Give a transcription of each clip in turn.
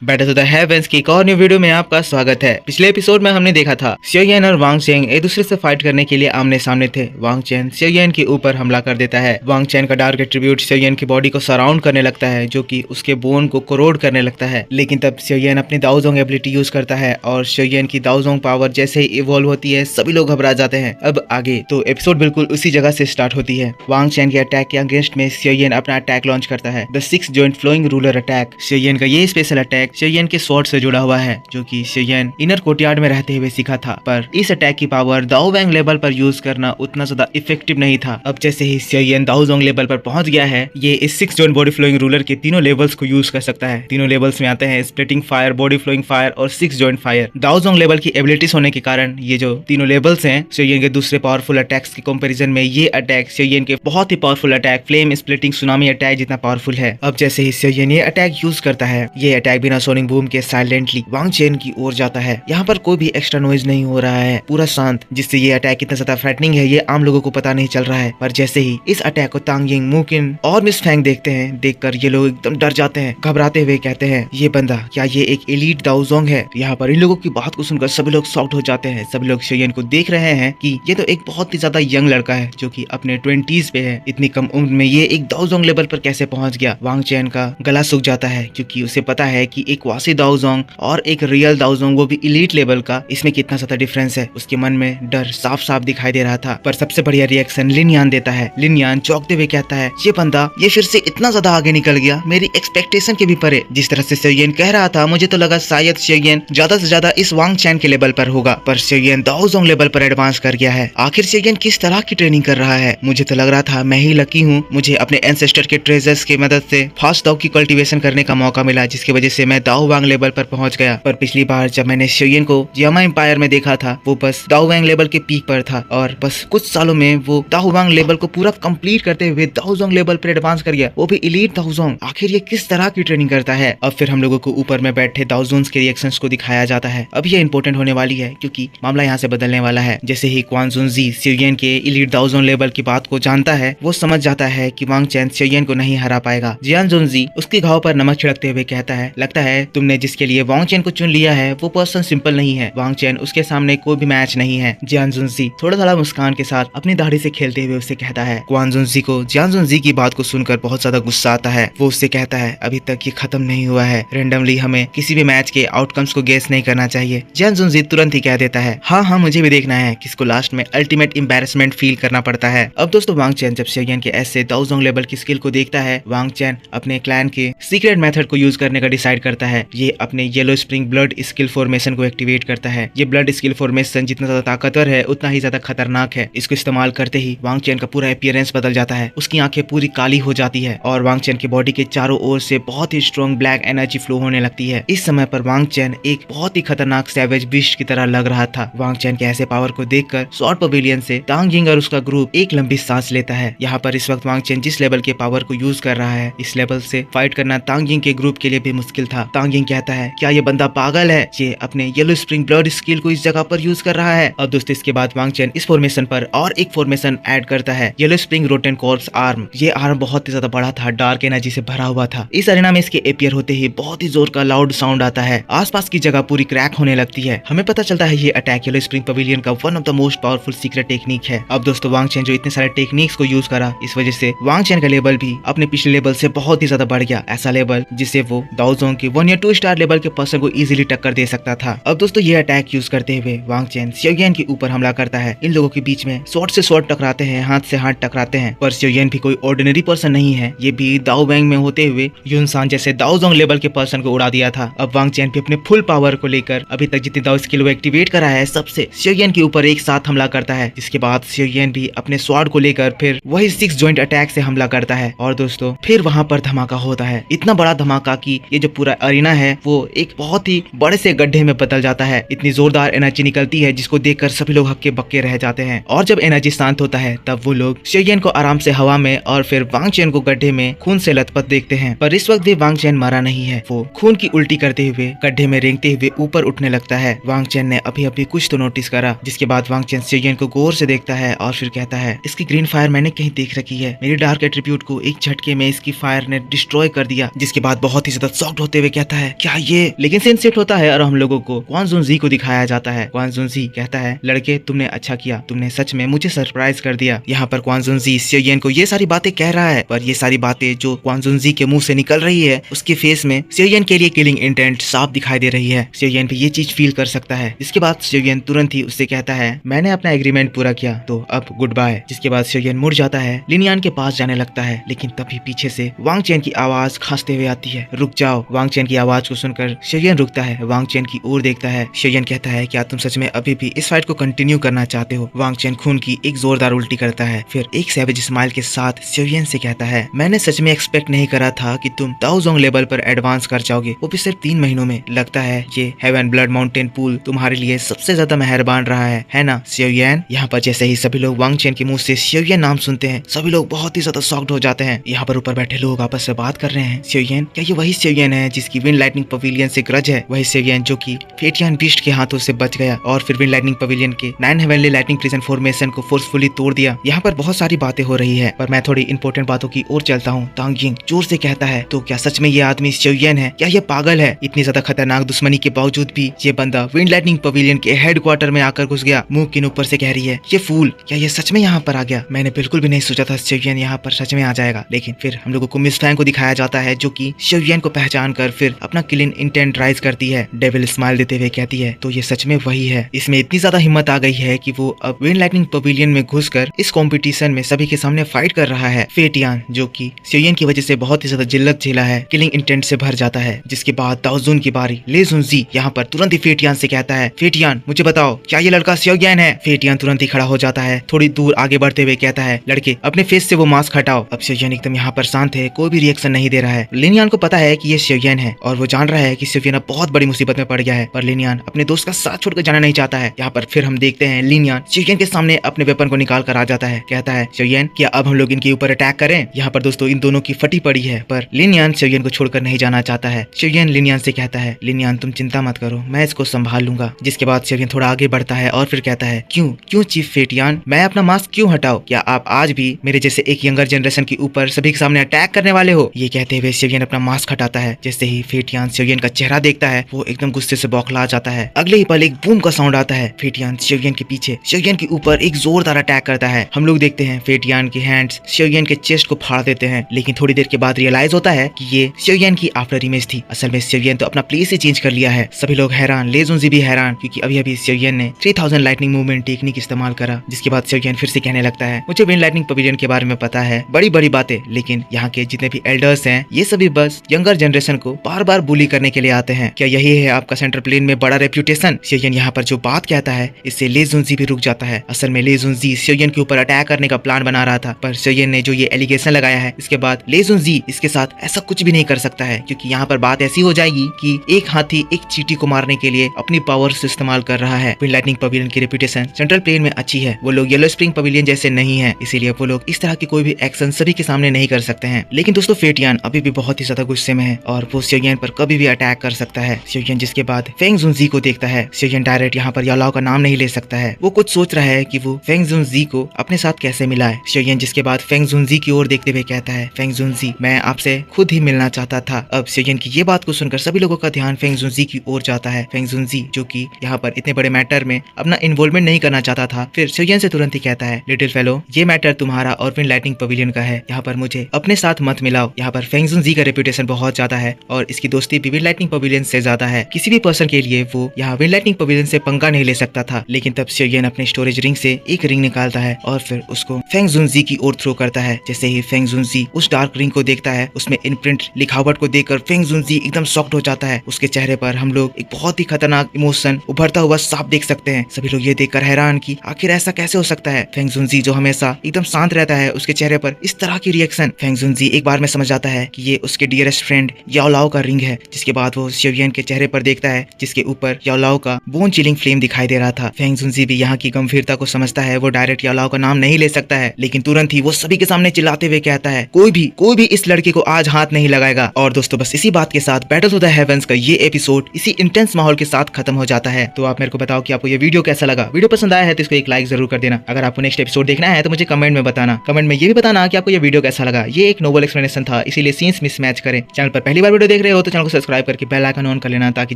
Battle to the heavens की एक और न्यू वीडियो में आपका स्वागत है। पिछले एपिसोड में हमने देखा था सियोयन और वांग चेंग एक दूसरे से फाइट करने के लिए आमने सामने थे। वांग चेन सियोयन के ऊपर हमला कर देता है। वांग चेन का डार्क एट्रीब्यूट सियोयन की बॉडी को सराउंड करने लगता है, जो कि उसके बोन को कोरोड करने लगता है। लेकिन तब सियोयन अपनी दाओजोंग एबिलिटी यूज करता है और सियोयन की दाओजोंग पावर जैसे ही इवॉल्व होती है सभी लोग घबरा जाते हैं। अब आगे तो एपिसोड बिल्कुल उसी जगह से स्टार्ट होती है। वांग चेन के अटैक के अगेंस्ट में सियोयन अपना अटैक लॉन्च करता है, the 6 joint flowing ruler attack. Xiaoyan का ये स्पेशल अटैक सियोयन के स्वॉर्ड से जुड़ा हुआ है, जो कि सियोयन इनर कोर्टयार्ड में रहते हुए सीखा था। पर इस अटैक की पावर दाओवैंग लेवल पर यूज करना उतना ज्यादा इफेक्टिव नहीं था। अब जैसे ही सियोयन दाओजोंग लेवल पर पहुंच गया है, ये इस 6 जॉइंट बॉडी फ्लोइंग रूलर के तीनों लेवल्स को यूज कर सकता है। तीनों लेवल्स में आते हैं splitting fire, body flowing fire और 6 जॉइंट फायर। दाओजोंग लेवल की एबिलिटीज होने के कारण ये जो तीनों लेवल्स हैं सियोयन के दूसरे पावरफुल अटैक्स के कंपैरिजन में ये अटैक सियोयन के बहुत ही powerful attack flame splitting tsunami attack जितना पावरफुल है। अब जैसे ही सियोयन ये अटैक यूज करता है, ये अटैक बिना सोनिक बूम के साइलेंटली वांग चेन की ओर जाता है। यहाँ पर कोई भी एक्स्ट्रा नॉइज नहीं हो रहा है, पूरा शांत, जिससे ये अटैक कितना ज्यादा थ्रेटनिंग है ये आम लोगों को पता नहीं चल रहा है। पर जैसे ही इस अटैक को तांग यिंग, मुकिन और मिस फैंग देखते हैं, देखकर ये लोग एकदम डर जाते हैं, घबराते हुए कहते हैं ये बंदा क्या ये एक एलीट दाओजोंग है। यहाँ पर इन लोगों की बात को सुनकर सभी लोग शॉक्ड हो जाते हैं। सभी लोग सियोयन को देख रहे हैं कि ये तो एक बहुत ही ज्यादा यंग लड़का है, जो कि अपने 20s पे है। इतनी कम उम्र में ये एक दाओजोंग लेवल पर कैसे पहुंच गया। वांग चेन का गला सूख जाता है, क्योंकि उसे पता है कि एक वासी दाओजोंग और एक रियल दाओजोंग, वो भी एलीट लेवल का, इसमें कितना ज्यादा डिफरेंस है। उसके मन में डर साफ साफ दिखाई दे रहा था। पर सबसे बढ़िया रिएक्शन लिन यान देता है। लिन यान चौंकते हुए कहता है ये बंदा ये फिर से इतना ज्यादा आगे निकल गया, मेरी एक्सपेक्टेशन के भी परे। जिस तरह से सियोयन कह रहा था, मुझे तो लगा शायद सियोयन ज्यादा से ज्यादा इस वांग चेन के लेवल पर होगा, पर सियोयन दाओजोंग लेवल पर एडवांस कर गया है। आखिर सियोयन किस तरह की ट्रेनिंग कर रहा है। मुझे तो लग रहा था मैं ही लकी हूँ, मुझे अपने एंसेस्टर के ट्रेजर्स की मदद से फास्ट दाओ की कल्टीवेशन करने का मौका मिला, जिसकी वजह से मैं दाओ वांग लेवल पर पहुंच गया। पर पिछली बार जब मैंने सियोयन को यामा एम्पायर में देखा था, वो बस दाओवैंग लेवल के पीक पर था और बस कुछ सालों में वो दाओवैंग लेवल को पूरा कंप्लीट करते हुए दाओजोंग लेवल पर एडवांस कर गया, वो भी एलीट दाओजोंग। आखिर ये किस तरह की ट्रेनिंग करता है। अब फिर हम लोगों को ऊपर में बैठे दाओजोंग्स के रिएक्शंस को दिखाया जाता है। अब ये इंपॉर्टेंट होने वाली है, क्योंकि मामला यहाँ से बदलने वाला है। जैसे ही क्वान जुनजी सियोयन के एलीट दाओजोंग लेवल की बात को जानता है, वो समझ जाता है कि वांग चेन सियोयन को नहीं हरा पाएगा। जियान जुनजी उसके घाव पर नमक छिड़कते हुए कहता है, लगता है तुमने जिसके लिए वांग चेन को चुन लिया है वो पर्सन सिंपल नहीं है। वांग चेन उसके सामने कोई भी मैच नहीं है। जियान जुनजी थोड़ा थोड़ा मुस्कान के साथ अपनी दाढ़ी से खेलते हुए उससे कहता है। क्वान जुनजी को जियान जुनजी की बात को सुनकर बहुत ज्यादा गुस्सा आता है। वो उससे कहता है अभी तक ये खत्म नहीं हुआ है, रेंडमली हमें किसी भी मैच के आउटकम्स को गेस नहीं करना चाहिए। जियान जुनजी तुरंत ही कह देता है हाँ हाँ मुझे भी देखना है किसको लास्ट में अल्टीमेट एम्बैरेसमेंट फील करना पड़ता है। अब दोस्तों वांग चेन जब सियोयन के ऐसे दाओजोंग लेवल की स्किल को देखता है, वांग चेन अपने क्लैन के सीक्रेट मेथड को यूज करने का डिसाइड करता है। ये अपने yellow spring blood skill formation को एक्टिवेट करता है। ये ब्लड स्किल फॉर्मेशन जितना ज्यादा ताकतवर है उतना ही ज्यादा खतरनाक है। इसको इस्तेमाल करते ही वांग चेन का पूरा अपीयरेंस बदल जाता है, उसकी आंखें पूरी काली हो जाती है और वांग चेन की बॉडी के चारों ओर से बहुत ही स्ट्रॉन्ग ब्लैक एनर्जी फ्लो होने लगती है। इस समय पर वांग चेन एक बहुत ही खतरनाक सैवेज बिस्ट की तरह लग रहा था। वांग चेन के ऐसे पावर को देखकर स्वॉर्ड पवेलियन से तांग यिंग और उसका ग्रुप एक लंबी सांस लेता है। यहाँ पर इस वक्त वांग चेन जिस लेवल के पावर को यूज कर रहा है, इस लेवल से फाइट करना तांग यिंग के ग्रुप के लिए भी मुश्किल था। तांग यिंग कहता है क्या ये बंदा पागल है, ये अपने येलो स्प्रिंग ब्लड स्किल को इस जगह पर यूज कर रहा है। अब दोस्तों इसके बाद वांग चेन इस फॉर्मेशन पर और एक फॉर्मेशन ऐड करता है, yellow spring rotten corps arm. ये आर्म बहुत ही ज्यादा बड़ा था, डार्क एनर्जी से भरा हुआ था। इस अरेना में इसके अपीयर होते ही बहुत ही जोर का लाउड साउंड आता है, आसपास की जगह पूरी क्रैक होने लगती है। हमें पता चलता है ये अटैक येलो स्प्रिंग पवेलियन का one of the most powerful secret technique है। अब दोस्तों वांग चेन जो इतने सारे टेक्निक्स को यूज करा, इस वजह से वांग चेन का लेवल भी अपने पिछले लेवल से बहुत ही ज्यादा बढ़ गया। ऐसा लेवल जिसे वो दाओजोंग के 1 या 2 स्टार लेवल के पर्सन को इजीली टक्कर दे सकता था। अब दोस्तों ये अटैक यूज करते हुए वांग चेन सियोयन के ऊपर हमला करता है। इन लोगों के बीच में स्वॉर्ड से स्वॉर्ड टकराते हैं, हाथ से हाथ टकराते हैं। पर सियोयन भी कोई ऑर्डिनरी पर्सन नहीं है, ये भी दाओवैंग में होते हुए युनसान जैसे दाओजोंग लेवल के पर्सन को उड़ा दिया था। अब वांग चेन भी अपने फुल पावर को लेकर अभी तक जितनी दाओ स्किल वो एक्टिवेट करा है सबसे सियोयन के ऊपर एक साथ हमला करता है। जिसके बाद सियोयन भी अपने स्वॉर्ड को लेकर फिर वही 6 जॉइंट अटैक से हमला करता है। और दोस्तों फिर वहां पर धमाका होता है, इतना बड़ा धमाका कि ये जो पूरा अरीना है वो एक बहुत ही बड़े से गड्ढे में बदल जाता है। इतनी जोरदार एनर्जी निकलती है जिसको देखकर सभी लोग हक्के बक्के रह जाते हैं। और जब एनर्जी शांत होता है तब वो लोग सियोयन को आराम से हवा में और फिर वांग चेन को गड्ढे में खून से लथपथ देखते हैं। पर इस वक्त भी वांग चेन मरा नहीं है, वो खून की उल्टी करते हुए गड्ढे में रेंगते हुए ऊपर उठने लगता है। वांग चेन ने अभी अभी कुछ तो नोटिस करा। जिसके बाद वांग चेन सियोयन को गौर से देखता है और फिर कहता है इसकी ग्रीन फायर मैंने कहीं देख रखी है, मेरी डार्क एट्रीब्यूट को एक झटके में इसकी फायर ने डिस्ट्रॉय कर दिया। जिसके बाद बहुत ही ज्यादा शॉक्ड होते हुए हुए कहता है क्या ये, लेकिन सीन शिफ्ट होता है और हम लोगों को क्वान जुन जी को दिखाया जाता है। क्वान जुन जी कहता है लड़के तुमने अच्छा किया, तुमने सच में मुझे सरप्राइज कर दिया। यहाँ पर क्वान जुन जी सियो येन को ये सारी बातें कह रहा है, पर ये सारी बातें जो क्वान जुन जी के मुंह से निकल रही है उसके फेस में सियो येन के लिए किलिंग इंटेंट साफ दिखाई दे रही है। सियो येन भी ये चीज फील कर सकता है। इसके बाद सियो येन तुरंत ही उससे कहता है मैंने अपना एग्रीमेंट पूरा किया तो अब गुड बाय। जिसके बाद सियो येन मुड़ जाता है, लिनियान के पास जाने लगता है, लेकिन तभी पीछे से वांग चेन की आवाज खांसते हुए आती है, रुक जाओ। वांग चेन की आवाज को सुनकर सियो येन रुकता है, वांग चेन की ओर देखता है। सियो येन कहता है क्या तुम सच में अभी भी इस फाइट को कंटिन्यू करना चाहते हो? वांग चेन खून की एक जोरदार उल्टी करता है, फिर एक सैवेज स्माइल के साथ सियो येन से कहता है मैंने सच में एक्सपेक्ट नहीं करा था कि तुम दाओजोंग लेवल पर एडवांस कर जाओगे, वो भी सिर्फ 3 महीनों में। लगता है ये हेवन ब्लड माउंटेन पूल तुम्हारे लिए सबसे ज्यादा मेहरबान रहा है ना सियो येन? यहाँ पर जैसे ही सभी लोग वांग चेन के मुंह से सियो येन नाम सुनते हैं सभी लोग बहुत ही ज्यादा शॉक्ड हो जाते हैं। यहाँ पर ऊपर बैठे लोग आपस में बात कर रहे हैं, सियो येन क्या ये वही सियो येन है जिसकी विंड लाइटनिंग पवेलियन से ग्रज है? वही सियो येन जो कि फेटियन बीस्ट के हाथों से बच गया और फिर विंड लाइटनिंग पवेलियन के 9 हेवनली लाइटनिंग प्रिजन फॉर्मेशन को फोर्सफुली तोड़ दिया। यहाँ पर बहुत सारी बातें हो रही है, पर मैं थोड़ी इंपॉर्टेंट बातों की ओर चलता हूँ। तांग यिंग जोर से कहता है तो क्या सच में ये आदमी सियो येन है? क्या ये पागल है? इतनी ज्यादा खतरनाक दुश्मनी के बावजूद भी ये बंदा विंड लाइटनिंग पवेलियन के हेडक्वार्टर में आकर घुस गया। मुंह किन ऊपर से कह रही है ये फूल, क्या ये सच में यहाँ पर आ गया? मैंने बिल्कुल भी नहीं सोचा था सियो येन यहाँ पर सच में आ जाएगा। लेकिन फिर हम लोगों को मिस फैंग को दिखाया जाता है जो कि सियो येन को पहचान कर फिर अपना किलिंग इंटेंट राइज करती है। डेविल स्माइल देते हुए कहती है तो ये सच में वही है। इसमें इतनी ज्यादा हिम्मत आ गई है कि वो अब विंड लाइटनिंग पवेलियन में घुसकर इस कंपटीशन में सभी के सामने फाइट कर रहा है। फेटियान जो कि सियो येन की वजह से बहुत ही ज्यादा जिल्लत झेला है, किलिंग इंटेंट से भर जाता है। जिसके बाद दाओजुन की बारी। ले जुनजी यहाँ पर तुरंत ही फेटियान से कहता है फेटियान मुझे बताओ क्या ये लड़का सियो येन है? फेटियान तुरंत ही खड़ा हो जाता है, थोड़ी दूर आगे बढ़ते हुए कहता है लड़के अपने फेस से वो मास्क हटाओ। अब सियो येन एकदम यहाँ पर शांत है, कोई भी रिएक्शन नहीं दे रहा है। लिनियान को पता है कि ये सियो येन है और वो जान रहा है कि सियो येन बहुत बड़ी मुसीबत में पड़ गया है, पर लिनियान अपने दोस्त का साथ छोड़कर जाना नहीं चाहता है। यहाँ पर फिर हम देखते हैं लिनियान सियो येन के सामने अपने वेपन को निकाल कर आ जाता है, कहता है सियो येन क्या अब हम लोग इनके ऊपर अटैक करें? यहाँ पर दोस्तों इन दोनों की फटी पड़ी है, पर लिनियान सियो येन को छोड़कर नहीं जाना चाहता है। सियो येन लिनियान से कहता है लिनियान तुम चिंता मत करो, मैं इसको संभाल लूंगा। जिसके बाद सियो येन थोड़ा आगे बढ़ता है और फिर कहता है क्यों क्यों चीफ फेटियान, मैं अपना मास्क क्यों हटाओ? क्या आप आज भी मेरे जैसे एक यंगर जनरेशन के ऊपर सभी के सामने अटैक करने वाले हो? ये कहते हुए सियो येन अपना मास्क हटाता है। जैसे ही फेटियान सियो येन का चेहरा देखता है वो एकदम गुस्से से बौखला जाता है। अगले ही पल एक बूम का साउंड आता है। फेटियान सियो येन के पीछे सियो येन के ऊपर एक जोरदार अटैक करता है। हम लोग देखते हैं फेटियान के हैंड्स सियो येन के चेस्ट को फाड़ देते हैं, लेकिन थोड़ी देर के बाद रियलाइज होता है कि ये सियो येन की आफ्टर इमेज थी। असल में सियो येन तो अपना प्लेस ही चेंज कर लिया है। सभी लोग हैरान, ले जुनजी भी हैरान, क्योंकि अभी अभी सियो येन ने 3000 लाइटनिंग मूवमेंट टेक्निक इस्तेमाल करा। जिसके बाद सियो येन फिर से कहने लगता है मुझे विंड लाइटनिंग पवेलियन के बारे में पता है, बड़ी बड़ी बातें, लेकिन यहाँ के जितने भी एल्डर्स हैं ये सभी बस यंगर जनरेशन को बार बार बुली करने के लिए आते हैं। क्या यही है आपका सेंट्रल प्लेन में बड़ा रेप्यूटेशन? सियो येन यहाँ पर जो बात कहता है इससे ले जुनजी भी रुक जाता है। असल में ले जुनजी सियो येन के ऊपर अटैक करने का प्लान बना रहा था, पर सियो येन ने जो ये एलिगेशन लगाया है इसके बाद ले जुनजी इसके साथ ऐसा कुछ भी नहीं कर सकता है, क्योंकि यहाँ पर बात ऐसी हो जाएगी कि एक हाथी एक चींटी को मारने के लिए अपनी पावर्स इस्तेमाल कर रहा है। विंड लाइटनिंग पवेलियन की रेप्यूटेशन सेंट्रल प्लेन में अच्छी है, वो लोग येलो स्प्रिंग पवेलियन जैसे नहीं है, इसीलिए वो लोग इस तरह की कोई भी एक्शन सभी के सामने नहीं कर सकते हैं। लेकिन दोस्तों फेटियान अभी भी बहुत ही ज्यादा गुस्से में है और वो सियो येन पर कभी भी अटैक कर सकता है। सियो येन जिसके बाद फेंग जुनजी को देखता है। सियो येन डायरेक्ट यहाँ पर यालाओ का नाम नहीं ले सकता है, वो कुछ सोच रहा है कि वो फेंग जुनजी को अपने साथ कैसे मिलाए। सियो येन जिसके बाद फेंग जुनजी की ओर देखते हुए कहता है फेंग जुनजी मैं आपसे खुद ही मिलना चाहता था। अब सियो येन की ये बात को सुनकर सभी लोगों का ध्यान फेंग जुनजी की ओर जाता है। फेंग जुनजी जो कि यहाँ पर इतने बड़े मैटर में अपना इन्वॉल्वमेंट नहीं करना चाहता था, फिर सियो येन से तुरंत ही कहता है लिटिल फेलो ये मैटर तुम्हारा और विंड लाइटनिंग पवेलियन का है, यहाँ पर मुझे अपने साथ मत मिलाओ। यहाँ पर फेंग जुनजी का रेप्यूटेशन बहुत ज्यादा है और इसकी दोस्ती भी विंड लाइटनिंग पवेलियन से ज्यादा है। किसी भी पर्सन के लिए वो यहाँ विंड लाइटनिंग पवेलियन से पंगा नहीं ले सकता था। लेकिन तब सियो येन अपने स्टोरेज रिंग से एक रिंग निकालता है और फिर उसको फेंग जुनजी की ओर थ्रो करता है। जैसे ही फेंग जुनजी उस डार्क रिंग को देखता है उसमें इनप्रिंट लिखावट को देखकर फेंग जुनजी एकदम शॉक्ड हो जाता है। उसके चेहरे पर हम लोग एक बहुत ही खतरनाक इमोशन उभरता हुआ साफ देख सकते हैं। सभी लोग ये देखकर हैरान कि आखिर ऐसा कैसे हो सकता है। फेंग जुनजी जो हमेशा एकदम शांत रहता है उसके चेहरे पर इस तरह की रिएक्शन। फेंग जुनजी एक बार में समझ जाता है कि ये उसके डियरेस्ट फ्रेंड याओलाओ का रिंग है। जिसके बाद वो सियो येन के चेहरे पर देखता है जिसके ऊपर याओलाओ का बोन चिलिंग फ्लेम दिखाई दे रहा था। फेंग जुनजी भी यहाँ की गंभीरता को समझता है, वो डायरेक्ट याओलाओ का नाम नहीं ले सकता है, लेकिन तुरंत ही वो सभी के सामने चिल्लाते हुए कहता है कोई भी इस लड़के को आज हाथ नहीं लगाएगा। और दोस्तों बस इसी बात के साथ बैटल ऑफ द हेवंस का ये एपिसोड इसी इंटेंस माहौल के साथ खत्म हो जाता है। तो आप मेरे को बताओ कि आपको ये वीडियो कैसा लगा। वीडियो पसंद आया है तो इसको एक लाइक जरूर कर देना। अगर आपको नेक्स्ट एपिसोड देखना है तो मुझे कमेंट में बताना। कमेंट में ये भी बताना कि आपको ये वीडियो कैसा लगा। ये एक नोबल एक्सप्लेनेशन था, इसीलिए सीन्स मिसमैच करें। चैनल पर पहली बार वीडियो देख रहे हो तो चैनल को सब्सक्राइब करके बेल आइकन ऑन कर लेना, ताकि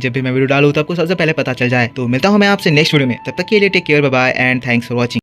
जब भी मैं वीडियो डालूं तो आपको सबसे पहले पता चल जाए। तो मिलता हूं मैं आपसे नेक्स्ट वीडियो में, तब तक के लिए take care, bye bye and thanks for watching.